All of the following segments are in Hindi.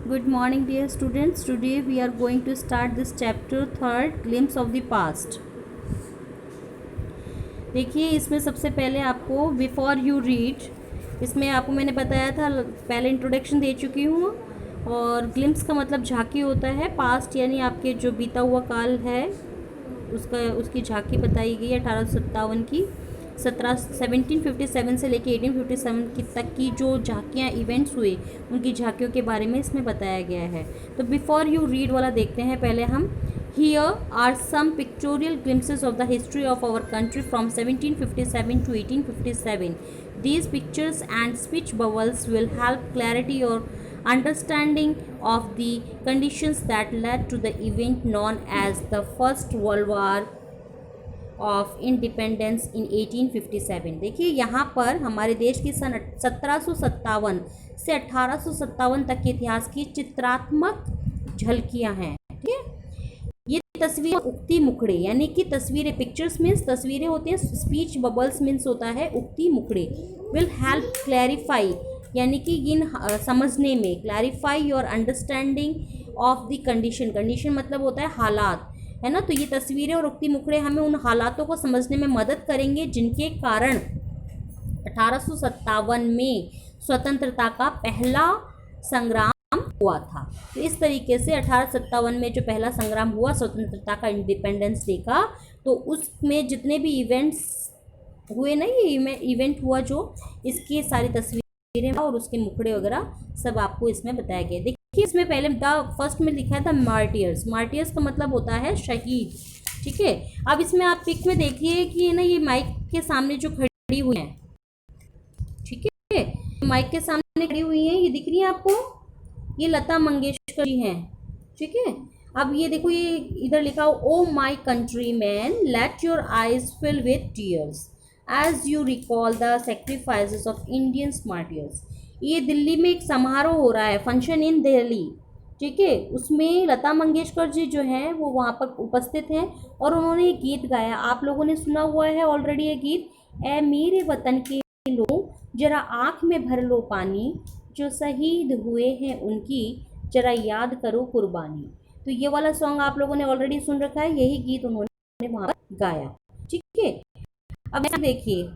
Good morning, dear students. Today we are going to start this chapter third, glimpse of the past. देखिए इसमें सबसे पहले आपको बिफोर यू रीड इसमें आपको मैंने बताया था, पहले इंट्रोडक्शन दे चुकी हूँ। और ग्लिम्स का मतलब झांकी होता है, पास्ट यानी आपके जो बीता हुआ काल है उसकी झांकी बताई गई है 1857 की। 1757 से लेके 1857 की तक की जो झांकियाँ इवेंट्स हुए उनकी झांकियों के बारे में इसमें बताया गया है। तो बिफोर यू रीड वाला देखते हैं पहले हम। Here are some pictorial glimpses of the history of our country from 1757 to 1857. These pictures and speech bubbles will help clarity or understanding of the conditions that led to the event known as the First World War of independence in 1857। देखिए यहाँ पर हमारे देश की सन 1757 से 1857 तक के इतिहास की चित्रात्मक झलकियाँ हैं। ठीक है, ये तस्वीर उक्ति मुखड़े यानी कि तस्वीरें, पिक्चर्स मीन्स तस्वीरें होती हैं, स्पीच बबल्स मीन्स होता है उक्ति मुखड़े। विल हेल्प क्लैरिफाई यानी कि इन समझने में, clarify your understanding of the condition. Condition मतलब होता है हालात, है ना। तो ये तस्वीरें और उक्ति मुखड़े हमें उन हालातों को समझने में मदद करेंगे जिनके कारण 1857 में स्वतंत्रता का पहला संग्राम हुआ था। तो इस तरीके से 1857 में जो पहला संग्राम हुआ स्वतंत्रता का, इंडिपेंडेंस डे का, तो उसमें जितने भी इवेंट्स हुए ना, ये इवेंट हुआ जो, इसकी सारी तस्वीरें और उसके मुखड़े वगैरह सब आपको इसमें बताया गया। देखिए इसमें पहले फर्स्ट में लिखा था मार्टियर्स। मार्टियर्स का मतलब होता है शहीद। ठीक है, अब इसमें आप पिक में देखिए कि ना ये माइक के सामने जो खड़ी हुई हैं, ठीक है, माइक के सामने खड़ी हुई हैं, ये दिख रही है आपको, ये लता मंगेशकर जी हैं। ठीक है, अब ये देखो, ये इधर लिखा हो, O my countryman let your eyes fill with tears as you recall the sacrifices of Indian martyrs. ये दिल्ली में एक समारोह हो रहा है, फंक्शन इन दिल्ली। ठीक है, उसमें लता मंगेशकर जी जो हैं वो वहाँ पर उपस्थित हैं और उन्होंने एक गीत गाया। आप लोगों ने सुना हुआ है ऑलरेडी ये गीत, ए मेरे वतन के लोग जरा आँख में भर लो पानी, जो शहीद हुए हैं उनकी जरा याद करो कुर्बानी। तो ये वाला सॉन्ग आप लोगों ने ऑलरेडी सुन रखा है, यही गीत उन्होंने वहाँ पर गाया। ठीक है, अब देखिए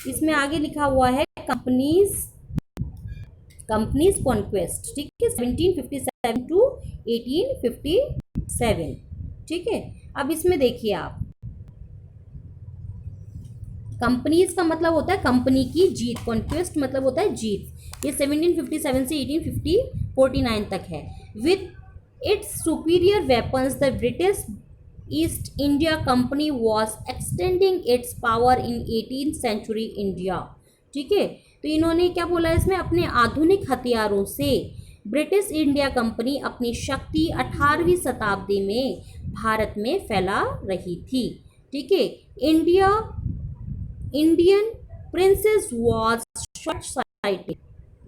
इसमें आगे लिखा हुआ है कंपनीज कॉन्क्वेस्ट। ठीक है, 1757 टू 1857। ठीक है, अब इसमें देखिए आप, कंपनीज का मतलब होता है कंपनी की जीत, कॉन्क्वेस्ट मतलब होता है जीत। ये 1757 से 1849 तक है। With its superior weapons the British East India Company was extending its power in 18th century India. ठीक है, तो इन्होंने क्या बोला इसमें, अपने आधुनिक हथियारों से ब्रिटिश इंडिया कंपनी अपनी शक्ति 18वीं शताब्दी में भारत में फैला रही थी। ठीक है, Indian princess was short sighted.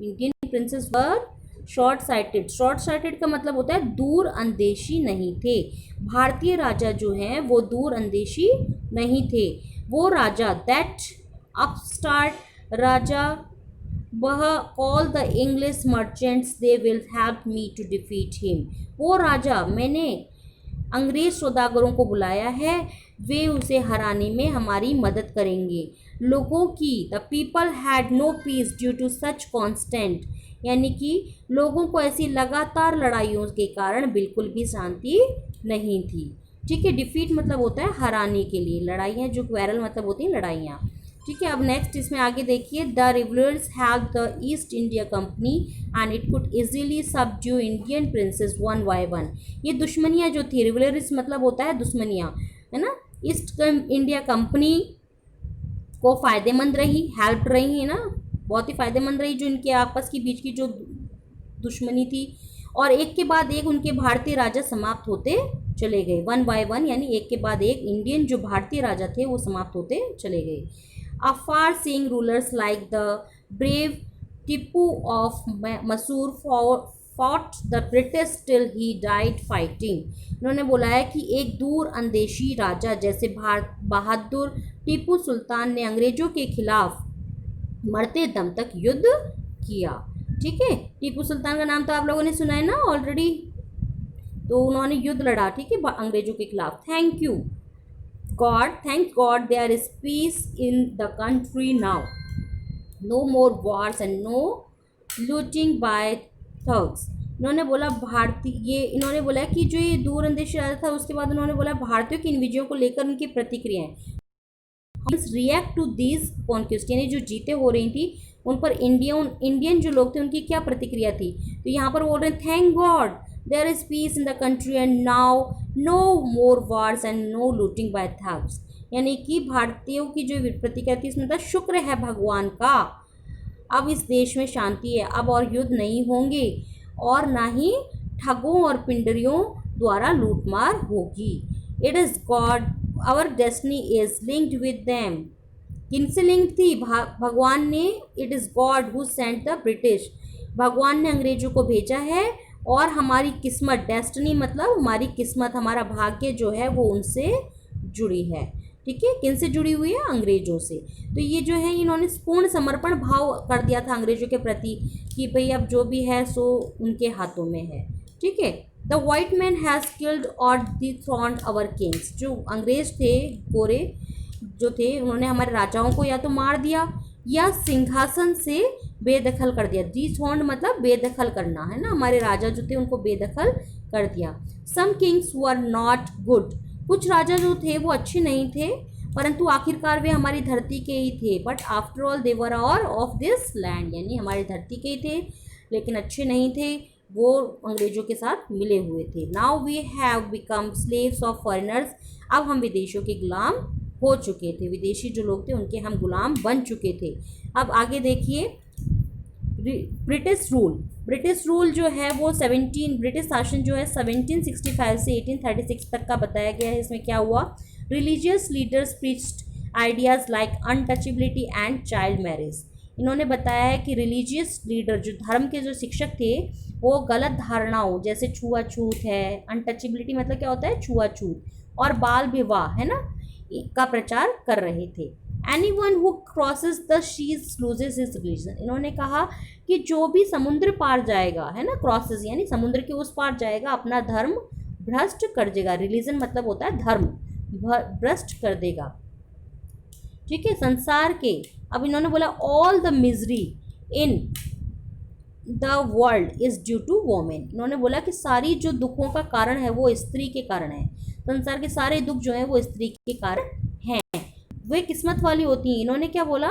Indian princess were short sighted. Short sighted का मतलब होता है दूर अंदेशी नहीं थे। भारतीय राजा जो हैं वो दूर अंदेशी नहीं थे। वो राजा, दैट अपस्टार्ट राजा, वह call the English merchants they will help me to defeat him. वो राजा, मैंने अंग्रेज सौदागरों को बुलाया है, वे उसे हराने में हमारी मदद करेंगे। लोगों की, the people had no peace due to such constant, यानी कि लोगों को ऐसी लगातार लड़ाइयों के कारण बिल्कुल भी शांति नहीं थी। ठीक है, डिफीट मतलब होता है हराने के लिए, लड़ाइयाँ जो क्वेरल मतलब होती हैं लड़ाइयाँ। ठीक है, अब नेक्स्ट इसमें आगे देखिए, the rivalries have the East India Company and it could easily subdue Indian princes one by one. ये दुश्मनियाँ जो थी, रिवलर्स मतलब होता है दुश्मनियाँ, है ना। ईस्ट इंडिया कंपनी को फ़ायदेमंद रही, हेल्प रही, है ना, बहुत ही फ़ायदेमंद रही जो इनके आपस की बीच की जो दुश्मनी थी। और एक के बाद एक उनके भारतीय राजा समाप्त होते चले गए, वन बाय वन, यानी एक के बाद एक इंडियन जो भारतीय राजा थे वो समाप्त होते चले गए। A far-seeing rulers like the brave Tipu of Mysore fought the British till he died fighting। इन्होंने बोला है कि एक दूर अंदेशी राजा जैसे बहादुर टीपू सुल्तान ने अंग्रेजों के खिलाफ मरते दम तक युद्ध किया। ठीक है, टीपू सुल्तान का नाम तो आप लोगों ने सुना है ना ऑलरेडी। तो उन्होंने युद्ध लड़ा, ठीक है, अंग्रेजों के खिलाफ। Thank you God, thank God there is peace in the country now, no more wars and no looting by thugs. इन्होंने बोला इन्होंने बोला कि जो ये दूर अंदेशी राजा था, उसके बाद उन्होंने बोला भारतीयों की इन विजयों को लेकर उनकी प्रतिक्रियाएं, रिएक्ट टू दीज कॉन्क्वेस्ट, यानी जो जीते हो रही थी उन पर इंडियन जो लोग थे उनकी क्या प्रतिक्रिया थी। तो यहाँ पर बोल रहे हैं thank God there is peace in the country and now no more wars and no looting by thugs, यानी कि भारतीयों की जो प्रतिक्रिया थी इसमें था शुक्र है भगवान का, अब इस देश में शांति है, अब और युद्ध नहीं होंगे और ना ही ठगों और पिंडरियों द्वारा लूटमार होगी। It is God our destiny is linked with them, किनसे लिंक थी, भगवान ने। It is God who sent the British, भगवान ने अंग्रेजों को भेजा है और हमारी किस्मत, डेस्टिनी मतलब हमारी किस्मत, हमारा भाग्य जो है वो उनसे जुड़ी है। ठीक है, किनसे जुड़ी हुई है, अंग्रेजों से। तो ये जो है इन्होंने पूर्ण समर्पण भाव कर दिया था अंग्रेजों के प्रति कि भाई अब जो भी है सो उनके हाथों में है। ठीक है, the white man has killed और डिथ्रॉन्ड आवर किंग्स, जो अंग्रेज थे गोरे जो थे उन्होंने हमारे राजाओं को या तो मार दिया या सिंहासन से बेदखल कर दिया। डिथ्रॉन्ड मतलब बेदखल करना है ना, हमारे राजा जो थे उनको बेदखल कर दिया। सम किंग्स वर नॉट गुड, कुछ राजा जो थे वो अच्छे नहीं थे, परंतु आखिरकार वे हमारी धरती के ही थे। But after all they were all of this land, यानी हमारी धरती के ही थे लेकिन अच्छे नहीं थे, वो अंग्रेजों के साथ मिले हुए थे। Now we have become slaves of foreigners, अब हम विदेशियों के गुलाम हो चुके थे, विदेशी जो लोग थे उनके हम गुलाम बन चुके थे। अब आगे देखिए ब्रिटिश रूल जो है वो ब्रिटिश शासन जो है 1765 से 1836 तक का बताया गया है। इसमें क्या हुआ, religious leaders preached ideas like untouchability and child marriage. इन्होंने बताया है कि रिलीजियस लीडर जो धर्म के जो शिक्षक थे वो गलत धारणाओं जैसे छुआछूत है, अनटचेबिलिटी मतलब क्या होता है छुआछूत, और बाल विवाह है ना का प्रचार कर रहे थे। Anyone who crosses the seas loses his religion, इन्होंने कहा कि जो भी समुद्र पार जाएगा है ना, क्रॉसेस यानी समुद्र के उस पार जाएगा, अपना धर्म भ्रष्ट कर देगा। रिलीजन मतलब होता है धर्म, भ्रष्ट कर देगा। ठीक है, संसार के, अब इन्होंने बोला all the misery in the world is due to women, इन्होंने बोला कि सारी जो दुखों का कारण है वो स्त्री के कारण है, संसार के सारे दुख जो हैं वो स्त्री के कारण हैं। वे किस्मत वाली होती हैं, इन्होंने क्या बोला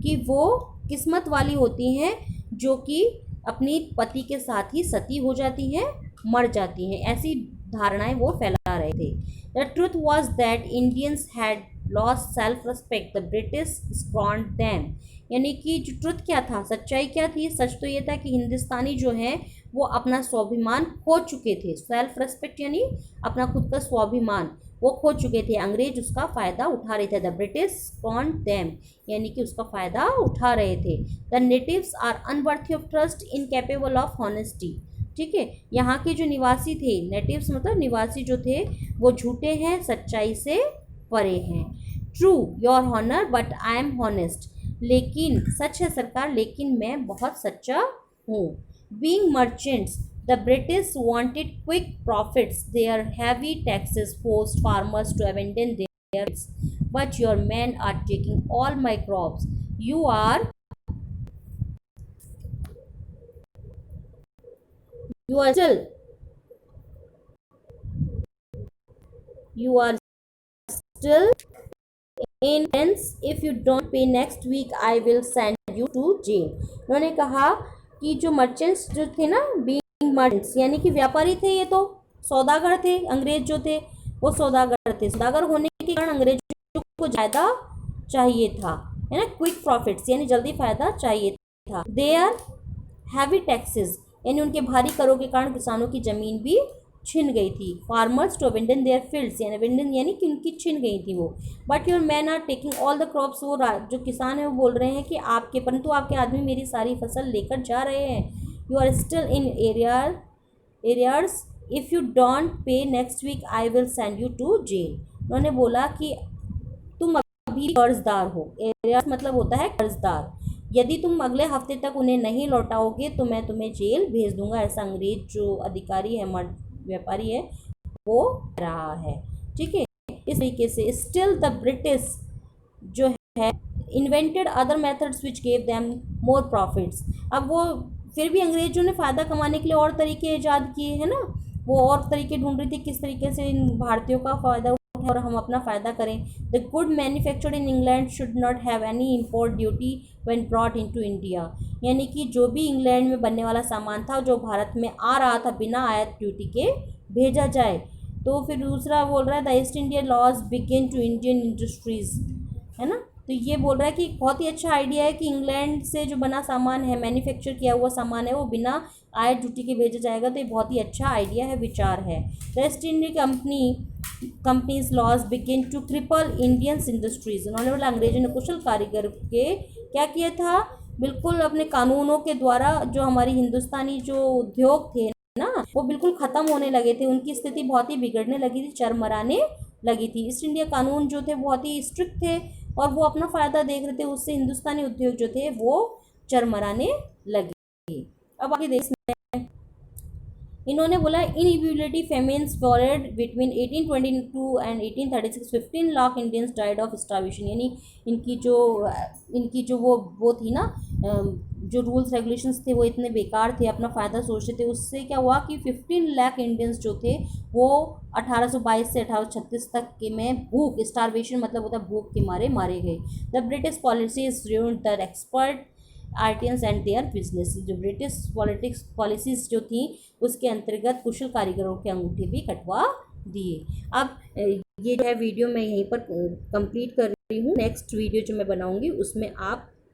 कि वो किस्मत वाली होती हैं जो कि अपनी पति के साथ ही सती हो जाती हैं, मर जाती हैं, ऐसी धारणाएं वो फैला रहे थे। The truth was that Indians had lost self respect, the British scorned them, यानी कि जो ट्रुथ क्या था, सच्चाई क्या थी, सच तो ये था कि हिंदुस्तानी जो है वो अपना स्वाभिमान खो चुके थे। सेल्फ रिस्पेक्ट यानी अपना खुद का स्वाभिमान वो खो चुके थे, अंग्रेज उसका फ़ायदा उठा रहे थे। द ब्रिटिश स्क्रॉन्ड देम, यानी कि उसका फ़ायदा उठा रहे थे। The natives are unworthy of trust, incapable of honesty. ठीक है, यहाँ के जो निवासी थे, नेटिव्स मतलब निवासी जो थे, वो झूठे हैं, सच्चाई से परे हैं। True your honour but I am honest, लेकिन सच है सरकार लेकिन मैं बहुत सच्चा हूँ। Being merchants the British wanted quick profits, their heavy taxes forced farmers to abandon their fields, but your men are taking all my crops, you are still in tense, if you don't pay next week I will send you to jail। उन्होंने कहा कि जो मर्चेंट्स जो थे ना, मर्चेंट्स यानी कि व्यापारी थे, ये तो सौदागर थे, अंग्रेज जो थे वो सौदागर थे, सौदागर होने के कारण अंग्रेजों को ज़्यादा चाहिए था, है ना, क्विक प्रॉफिट्स यानी जल्दी फायदा चाहिए था। दे आर हैवी टैक्सेस, यानी उनके भारी करों के कारण किसानों की ज़मीन भी छिन गई थी। Farmers to abandon their fields, यानी अबेंडन यानी कि उनकी छिन गई थी वो। But your men are taking all the crops, वो जो किसान है वो बोल रहे हैं कि आपके, परंतु आपके आदमी मेरी सारी फसल लेकर जा रहे हैं। You are still in arrears, if you don't pay next week I will send you to jail। उन्होंने बोला कि तुम अभी कर्जदार हो, एरियर्स मतलब होता है कर्जदार, यदि तुम अगले हफ्ते तक उन्हें नहीं लौटाओगे तो मैं तुम्हें जेल भेज दूंगा, ऐसा अंग्रेज जो अधिकारी है, व्यापारी है, वो रहा है। ठीक है, इस तरीके से स्टिल द ब्रिटिश जो है invented other methods which gave them more profits. अब वो फिर भी अंग्रेजों ने फ़ायदा कमाने के लिए और तरीके ईजाद किए हैं ना, वो और तरीके ढूंढ रही थी किस तरीके से इन भारतीयों का फ़ायदा उठाएं और हम अपना फ़ायदा करें। The good manufactured in England should not have any import duty when brought into India, यानी कि जो भी इंग्लैंड में बनने वाला सामान था जो भारत में आ रहा था बिना आयात ड्यूटी के भेजा जाए। तो फिर दूसरा बोल रहा है the East India laws begin to Indian industries, है ना। तो ये बोल रहा है कि बहुत ही अच्छा आइडिया है कि इंग्लैंड से जो बना सामान है, मैन्युफैक्चर किया हुआ सामान है, वो बिना आयात ड्यूटी के भेजा जाएगा। तो ये बहुत ही अच्छा आइडिया है, विचार है। The East India Company's laws begin to cripple Indians industries. उन्होंने बोला अंग्रेजों ने कुशल कारीगर के क्या किया था, बिल्कुल अपने कानूनों के द्वारा जो हमारी हिंदुस्तानी जो उद्योग थे ना, वो बिल्कुल ख़त्म होने लगे थे, उनकी स्थिति बहुत ही बिगड़ने लगी थी, चरमराने लगी थी। ईस्ट इंडिया कानून जो थे बहुत ही स्ट्रिक्ट थे और वो अपना फ़ायदा देख रहे थे, उससे हिंदुस्तानी उद्योग जो थे वो चरमराने लगे। अब आगे देश में इन्होंने बोला inability famines fared between 1822 and 1836 15 lakh Indians died of starvation, यानी इनकी जो वो थी ना, जो रूल्स रेगुलेशंस थे वो इतने बेकार थे, अपना फ़ायदा सोचते थे। उससे क्या हुआ कि 15 लाख इंडियंस जो थे वो 1822 से 1836 तक के में भूख, स्टार्वेशन मतलब होता है भूख के मारे मारे गए। The British policies ruined the expert artisans and their business, जो ब्रिटिश पॉलिसीज जो थी उसके अंतर्गत कुशल कारीगरों के अंगूठे भी कटवा दिए। अब ये जो है वीडियो मैं यहीं पर कंप्लीट कर रही हूँ। नेक्स्ट वीडियो जो मैं बनाऊँगी उसमें आप